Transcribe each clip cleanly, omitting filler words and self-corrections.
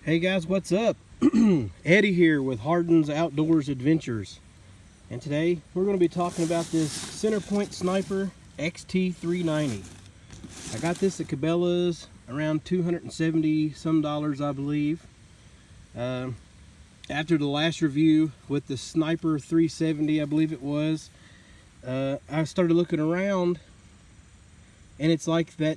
Hey guys, what's up? Eddie here with Hardins Outdoors Adventures, and today we're going to be talking about this CenterPoint Sniper XT390. I got this at Cabela's around $270 some, I believe. After the last review with the Sniper 370, I believe it was, I started looking around, and it's like that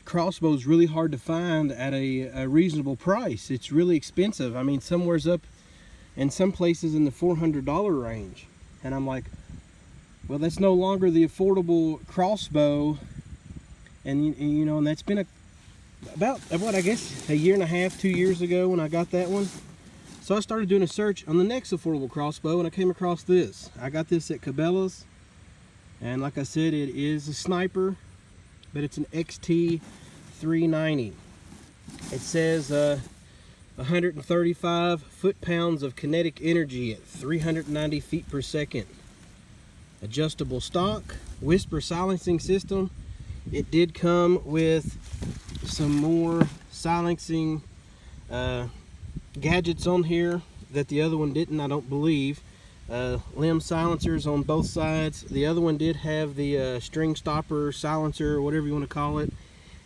crossbow is really hard to find at a reasonable price. It's really expensive. I mean, somewhere's up in some places in the $400 range. And I'm like, well, that's no longer the affordable crossbow. And you know, and that's been about what, I guess a year and a half, 2 years ago when I got that one. So I started doing a search on the next affordable crossbow, and I came across this. I got this at Cabela's, and like I said, it is a sniper, but it's an XT390. It says 135 foot-pounds of kinetic energy at 390 feet per second. Adjustable stock, whisper silencing system. It did come with some more silencing gadgets on here that the other one didn't, I don't believe. Limb silencers on both sides. The other one did have the string stopper silencer, or whatever you want to call it,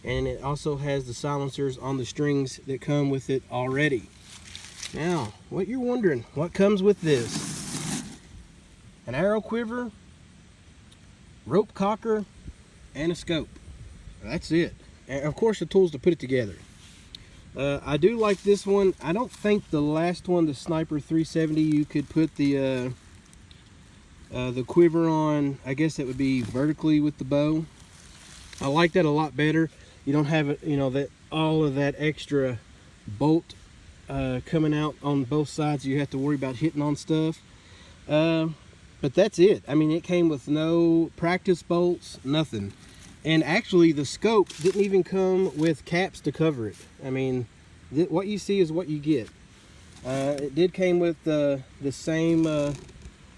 and it also has the silencers on the strings that come with it already. Now, what you're wondering, what comes with this? An arrow quiver, rope cocker, and a scope. That's it. And of course the tools to put it together. I do like this one. I don't think the last one, the Sniper 370, you could put the quiver on. I guess that would be vertically with the bow. I like that a lot better. You don't have it, you know, that all of that extra bolt coming out on both sides. You have to worry about hitting on stuff. But that's it. I mean, it came with no practice bolts, nothing. And actually, the scope didn't even come with caps to cover it. I mean, what you see is what you get. It did came with the same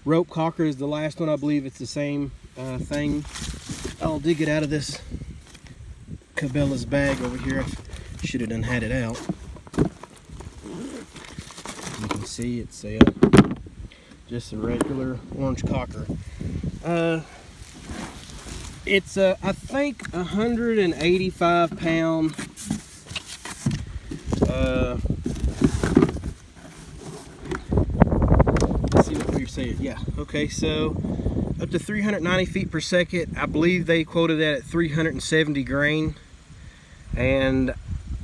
rope cocker as the last one. I believe it's the same thing. I'll dig it out of this Cabela's bag over here. I should have done had it out. You can see it's just a regular orange cocker. It's I think 185 pound let's see what we're saying. Yeah, okay, so up to 390 feet per second. I believe they quoted that at 370 grain, and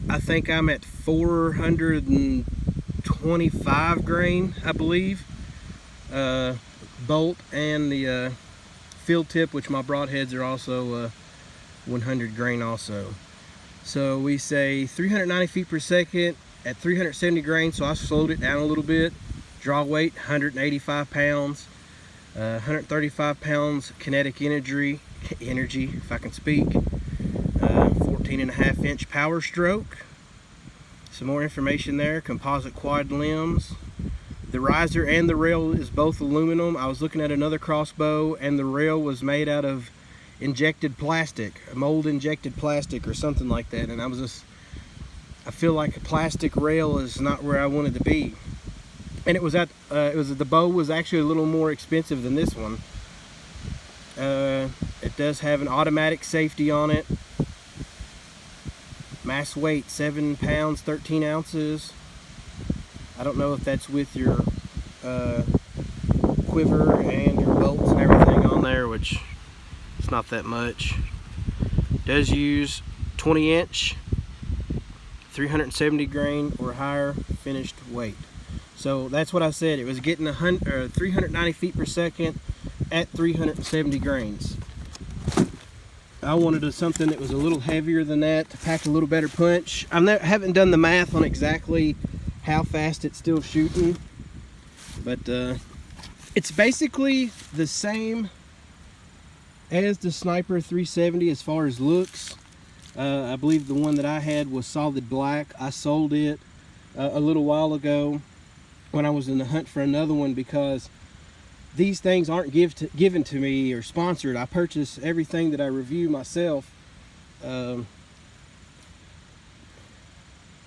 I think I'm at 425 grain, I believe. Bolt and the field tip, which my broadheads are also 100 grain also. So we say 390 feet per second at 370 grain, so I slowed it down a little bit. Draw weight 185 pounds, 135 pounds kinetic energy if I can speak, 14.5 inch power stroke. Some more information there. Composite quad limbs. The riser and the rail is both aluminum. I was looking at another crossbow, and the rail was made out of injected plastic, mold injected plastic or something like that. And I is not where I wanted to be. And the bow was actually a little more expensive than this one. It does have an automatic safety on it. Mass weight 7 pounds 13 ounces. I don't know if that's with your quiver and your bolts and everything on there, which it's not that much. Does use 20 inch 370 grain or higher finished weight. So that's what I said. It was getting 390 feet per second at 370 grains. I wanted something that was a little heavier than that to pack a little better punch. I haven't done the math on exactly how fast it's still shooting, but it's basically the same as the Sniper 370 as far as looks. I believe the one that I had was solid black. I sold it a little while ago when I was in the hunt for another one, because these things aren't given to me or sponsored. I purchase everything that I review myself.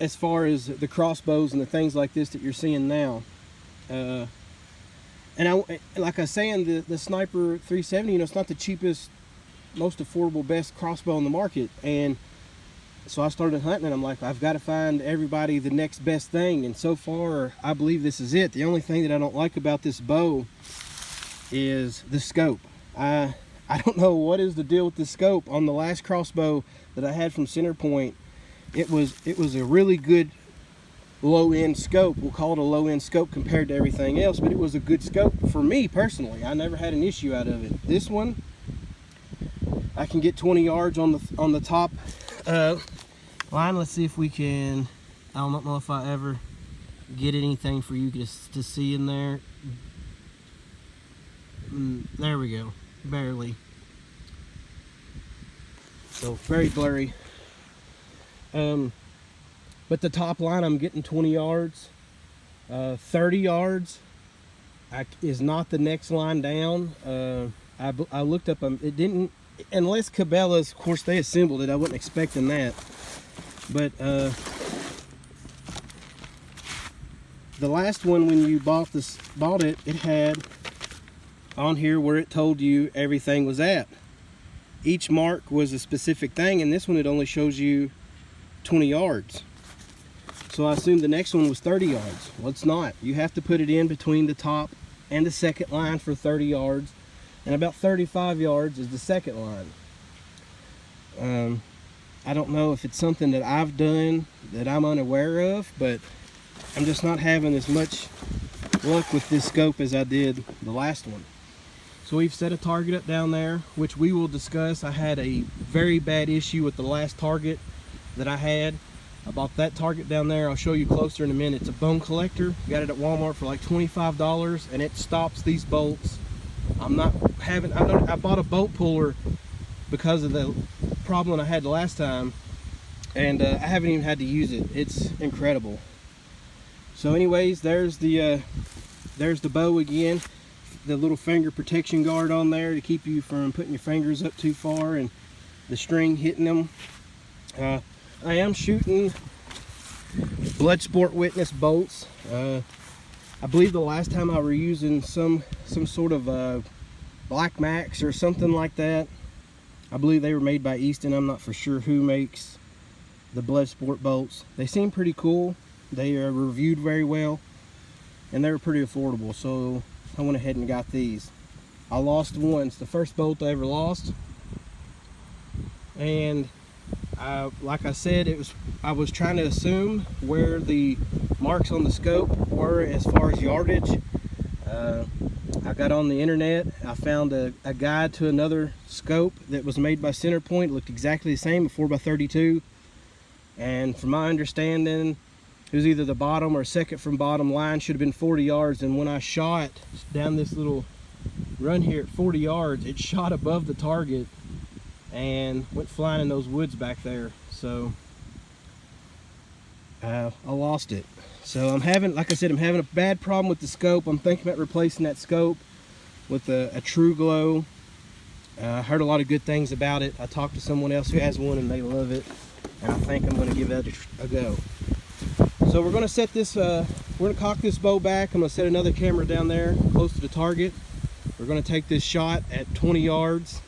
as far as the crossbows and the things like this that you're seeing now. And like I was saying, the Sniper 370, you know, it's not the cheapest, most affordable, best crossbow on the market. And so I started hunting, and I'm like, I've got to find everybody the next best thing. And so far, I believe this is it. The only thing that I don't like about this bow is the scope. I don't know what is the deal with the scope. On the last crossbow that I had from CenterPoint, it was a really good low-end scope. We'll call it a low-end scope compared to everything else, but it was a good scope for me personally. I never had an issue out of it. This one, I can get 20 yards on the top line. Let's see if we can. I don't know if I ever get anything for you to see in there. There we go, barely. So very blurry. But the top line, I'm getting 20 yards. 30 yards is not the next line down. I looked up, it didn't, unless Cabela's, of course they assembled it, I wasn't expecting that. But the last one, when you bought it, it had on here where it told you everything was at. Each mark was a specific thing, and this one, it only shows you 20 yards. So I assumed the next one was 30 yards. Well, it's not. You have to put it in between the top and the second line for 30 yards, and about 35 yards is the second line. I don't know if it's something that I've done that I'm unaware of, but I'm just not having as much luck with this scope as I did the last one. So we've set a target up down there, which we will discuss. I had a very bad issue with the last target that I had. I bought that target down there. I'll show you closer in a minute. It's a bone collector. Got it at Walmart for like $25, and it stops these bolts. I bought a bolt puller because of the problem I had the last time, and I haven't even had to use it. It's incredible. So anyways, there's the bow again. The little finger protection guard on there to keep you from putting your fingers up too far and the string hitting them. I am shooting Bloodsport Witness bolts. I believe the last time I were using some sort of Black Max or something like that. I believe they were made by Easton. I'm not for sure who makes the Bloodsport bolts. They seem pretty cool. They are reviewed very well, and they were pretty affordable, so I went ahead and got these. I lost once, the first bolt I ever lost, and like I said, I was trying to assume where the marks on the scope were as far as yardage. I got on the internet. I found a guide to another scope that was made by CenterPoint. It looked exactly the same, a 4x32, and from my understanding, it was either the bottom or second from bottom line should have been 40 yards. And when I shot down this little run here at 40 yards, it shot above the target and went flying in those woods back there. So I lost it. So I'm having, like I said, I'm having a bad problem with the scope. I'm thinking about replacing that scope with a True Glow. I heard a lot of good things about it. I talked to someone else who has one and they love it, and I think I'm going to give that a go. So we're going to set this, we're going to cock this bow back. I'm going to set another camera down there close to the target. We're going to take this shot at 20 yards,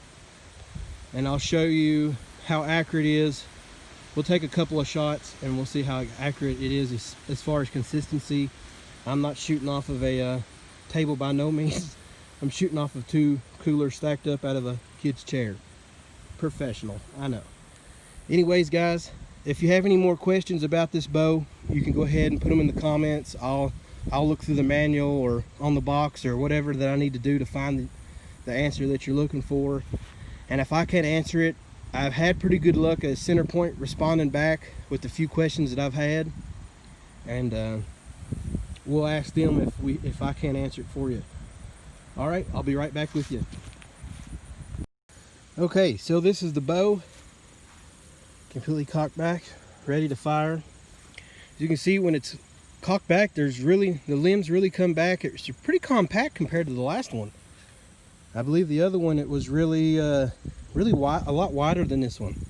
and I'll show you how accurate it is. We'll take a couple of shots and we'll see how accurate it is as far as consistency. I'm not shooting off of a table by no means. I'm shooting off of 2 coolers stacked up out of a kid's chair. Professional, I know. Anyways, guys, if you have any more questions about this bow, you can go ahead and put them in the comments. I'll look through the manual or on the box or whatever that I need to do to find the answer that you're looking for. And if I can't answer it, I've had pretty good luck at CenterPoint responding back with the few questions that I've had, and we'll ask them if I can't answer it for you. All right, I'll be right back with you. Okay, so this is the bow, completely cocked back, ready to fire. As you can see, when it's cocked back, the limbs really come back. It's pretty compact compared to the last one. I believe the other one, it was really wide, a lot wider than this one.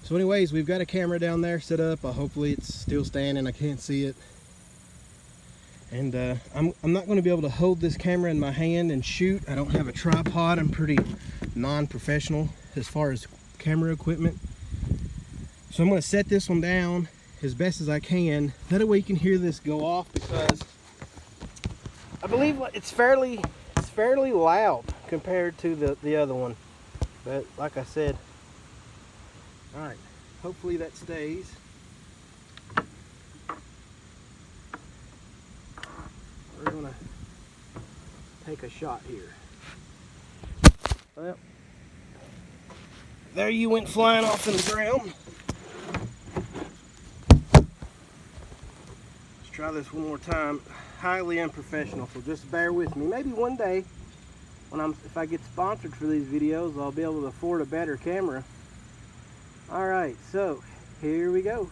So anyways, we've got a camera down there set up. Hopefully it's still standing. I can't see it. And I'm not going to be able to hold this camera in my hand and shoot. I don't have a tripod. I'm pretty non-professional as far as camera equipment. So I'm going to set this one down as best as I can. That way you can hear this go off, because I believe it's fairly loud compared to the other one. But like I said, all right, hopefully that stays. We're gonna take a shot here. Well, there you went flying off in the ground. Let's try this one more time. Highly unprofessional, so just bear with me. Maybe one day, if I get sponsored for these videos, I'll be able to afford a better camera. All right, so here we go.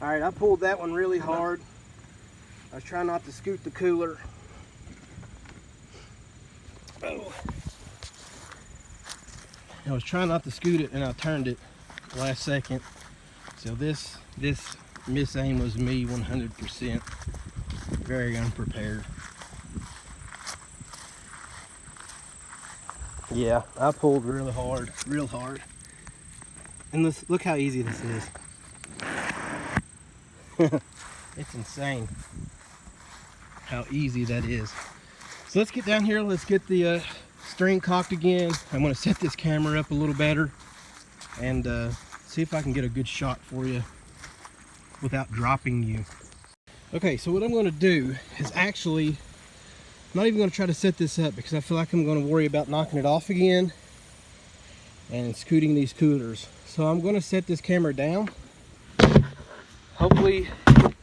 All right, I pulled that one really hard. I was trying not to scoot the cooler. Oh. I was trying not to scoot it, and I turned it last second. So this misaim was me 100%. Very unprepared. Yeah, I pulled really hard, real hard. And look how easy this is. It's insane how easy that is. So let's get down here. Let's get the string cocked again. I'm going to set this camera up a little better and see if I can get a good shot for you without dropping you. Okay, so what I'm going to do is actually, I'm not even going to try to set this up because I feel like I'm going to worry about knocking it off again and scooting these coolers. So I'm going to set this camera down. Hopefully you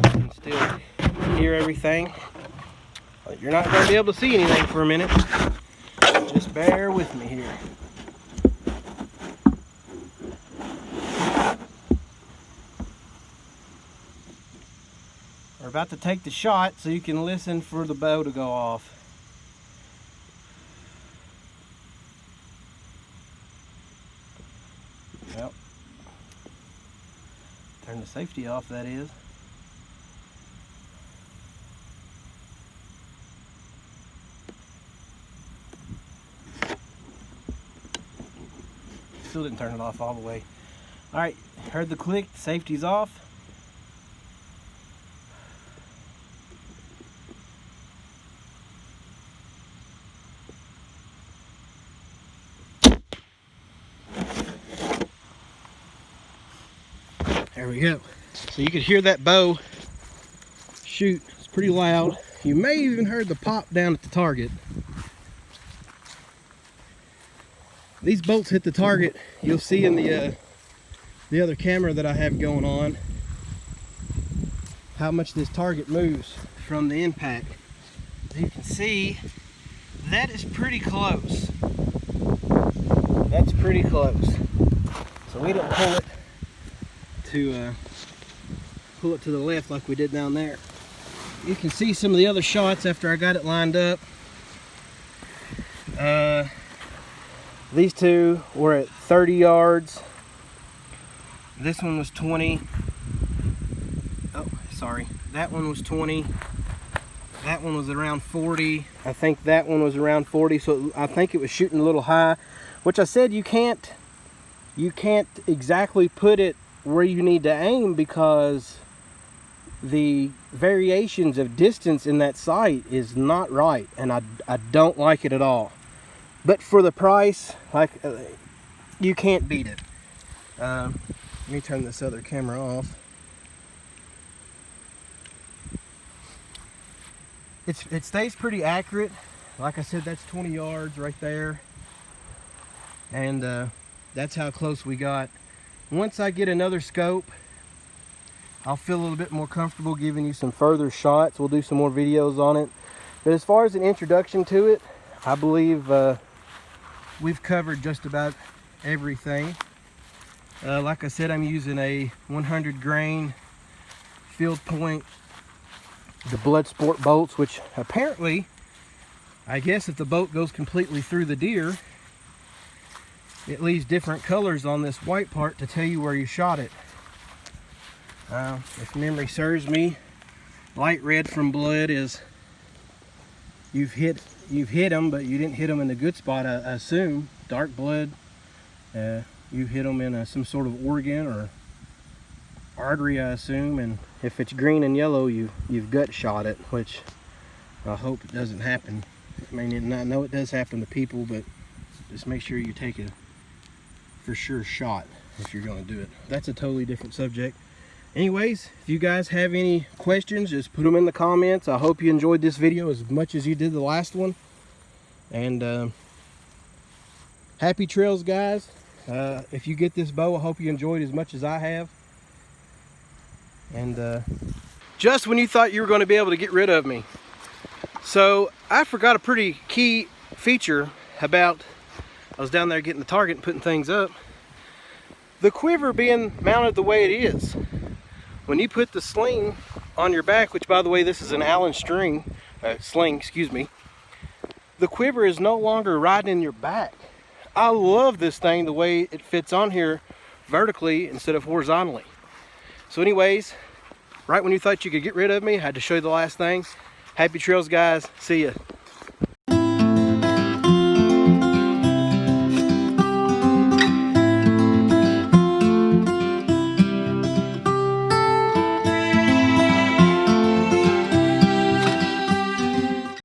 can still hear everything, but you're not going to be able to see anything for a minute. Just bear with me here. We're about to take the shot so you can listen for the bow to go off. Well, turn the safety off, that is. Still didn't turn it off all the way. All right, heard the click, the safety's off. There we go. So you could hear that bow shoot. It's pretty loud. You may even heard the pop down at the target. These bolts hit the target. You'll see in the other camera that I have going on how much this target moves from the impact. You can see that is pretty close. That's pretty close. So we didn't pull it to the left like we did down there. You can see some of the other shots after I got it lined up. These two were at 30 yards. This one was 20. Oh, sorry. That one was 20. That one was around 40. I think that one was around 40. So I think it was shooting a little high, which I said you can't exactly put it where you need to aim because the variations of distance in that sight is not right, and I don't like it at all. But for the price, like you can't beat it. Let me turn this other camera off. It stays pretty accurate. Like I said, that's 20 yards right there, and that's how close we got. Once I get another scope, I'll feel a little bit more comfortable giving you some further shots. We'll do some more videos on it. But as far as an introduction to it, I believe we've covered just about everything. Like I said, I'm using a 100 grain field point the Bloodsport bolts, which apparently, I guess if the bolt goes completely through the deer, it leaves different colors on this white part to tell you where you shot it. If memory serves me, light red from blood is you've hit them, but you didn't hit them in the good spot. I assume dark blood, you hit them in some sort of organ or artery, I assume. And if it's green and yellow, you've gut shot it, which I hope it doesn't happen. I mean, I know it does happen to people, but just make sure you take a for sure shot if you're going to do it. That's a totally different subject. Anyways, if you guys have any questions, just put them in the comments. I hope you enjoyed this video as much as you did the last one. And happy trails, guys. If you get this bow, I hope you enjoyed as much as I have. And just when you thought you were going to be able to get rid of me. So I forgot a pretty key feature about, I was down there getting the target and putting things up. The quiver being mounted the way it is. When you put the sling on your back, which by the way, this is an Allen sling, excuse me, the quiver is no longer riding in your back. I love this thing, the way it fits on here vertically instead of horizontally. So anyways, right when you thought you could get rid of me, I had to show you the last thing. Happy trails, guys. See ya.